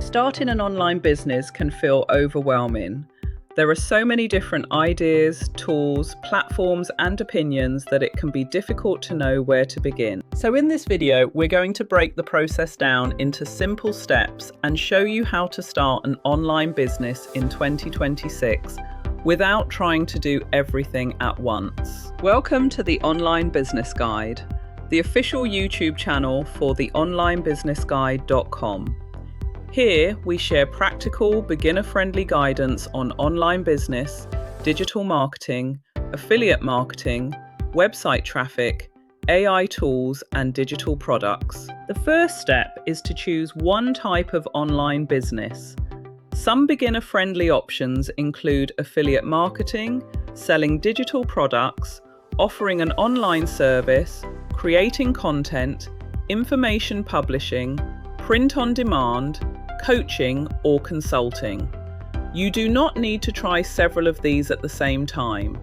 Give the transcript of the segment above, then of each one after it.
Starting an online business can feel overwhelming. There are so many different ideas, tools, platforms, and opinions that it can be difficult to know where to begin. So in this video, we're going to break the process down into simple steps and show you how to start an online business in 2026 without trying to do everything at once. Welcome to the Online Business Guide, the official YouTube channel for theonlinebusinessguide.com. Here, we share practical, beginner-friendly guidance on online business, digital marketing, affiliate marketing, website traffic, AI tools, and digital products. The first step is to choose one type of online business. Some beginner-friendly options include affiliate marketing, selling digital products, offering an online service, creating content, information publishing, print on demand, coaching, or consulting. You do not need to try several of these at the same time.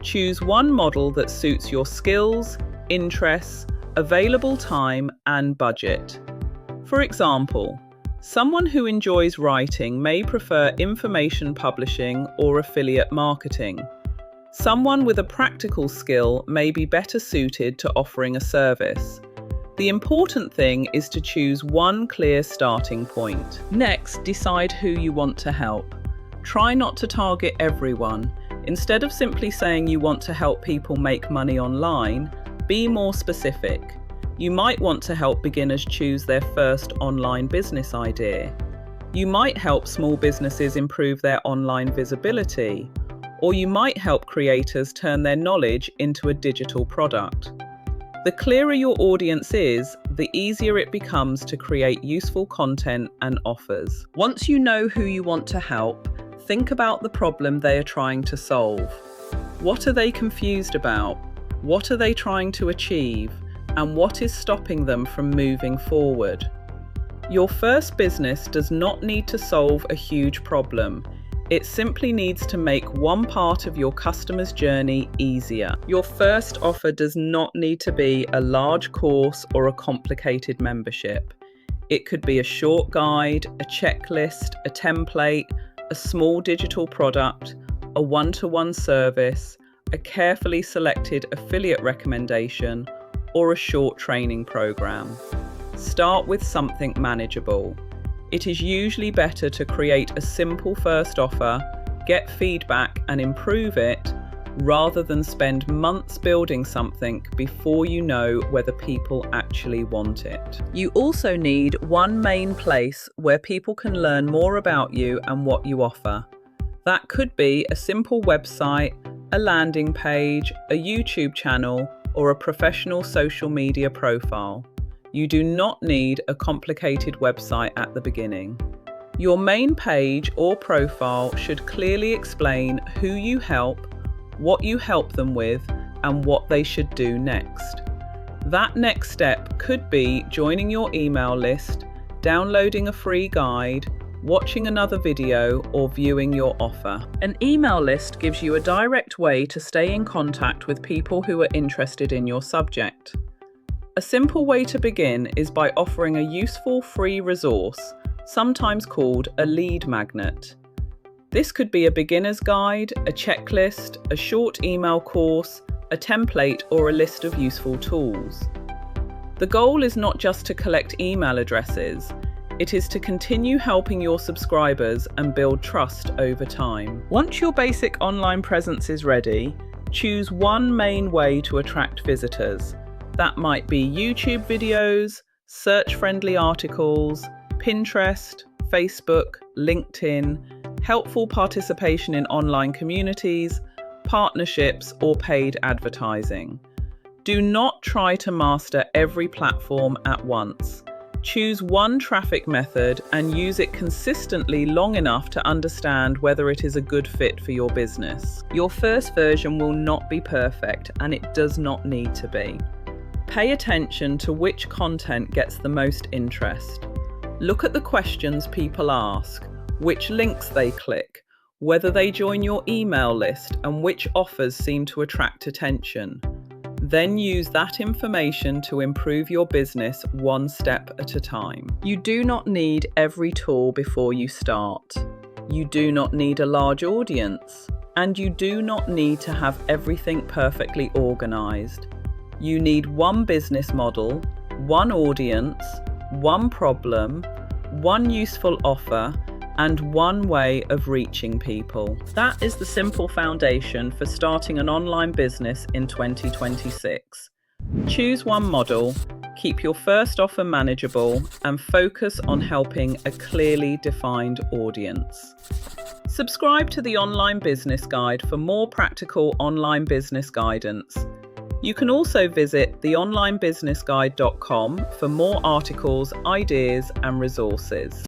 Choose one model that suits your skills, interests, available time, and budget. For example, someone who enjoys writing may prefer information publishing or affiliate marketing. Someone with a practical skill may be better suited to offering a service. The important thing is to choose one clear starting point. Next, decide who you want to help. Try not to target everyone. Instead of simply saying you want to help people make money online, be more specific. You might want to help beginners choose their first online business idea. You might help small businesses improve their online visibility, or you might help creators turn their knowledge into a digital product. The clearer your audience is, the easier it becomes to create useful content and offers. Once you know who you want to help, think about the problem they are trying to solve. What are they confused about? What are they trying to achieve? And what is stopping them from moving forward? Your first business does not need to solve a huge problem. It simply needs to make one part of your customer's journey easier. Your first offer does not need to be a large course or a complicated membership. It could be a short guide, a checklist, a template, a small digital product, a one-to-one service, a carefully selected affiliate recommendation, or a short training program. Start with something manageable. It is usually better to create a simple first offer, get feedback and improve it, rather than spend months building something before you know whether people actually want it. You also need one main place where people can learn more about you and what you offer. That could be a simple website, a landing page, a YouTube channel, or a professional social media profile. You do not need a complicated website at the beginning. Your main page or profile should clearly explain who you help, what you help them with, and what they should do next. That next step could be joining your email list, downloading a free guide, watching another video, or viewing your offer. An email list gives you a direct way to stay in contact with people who are interested in your subject. A simple way to begin is by offering a useful free resource, sometimes called a lead magnet. This could be a beginner's guide, a checklist, a short email course, a template, or a list of useful tools. The goal is not just to collect email addresses, it is to continue helping your subscribers and build trust over time. Once your basic online presence is ready, choose one main way to attract visitors. That might be YouTube videos, search-friendly articles, Pinterest, Facebook, LinkedIn, helpful participation in online communities, partnerships, or paid advertising. Do not try to master every platform at once. Choose one traffic method and use it consistently long enough to understand whether it is a good fit for your business. Your first version will not be perfect, and it does not need to be. Pay attention to which content gets the most interest. Look at the questions people ask, which links they click, whether they join your email list, and which offers seem to attract attention. Then use that information to improve your business one step at a time. You do not need every tool before you start. You do not need a large audience. And you do not need to have everything perfectly organized. You need one business model, one audience, one problem, one useful offer, and one way of reaching people. That is the simple foundation for starting an online business in 2026. Choose one model, keep your first offer manageable, and focus on helping a clearly defined audience. Subscribe to the Online Business Guide for more practical online business guidance. You can also visit theonlinebusinessguide.com for more articles, ideas, and resources.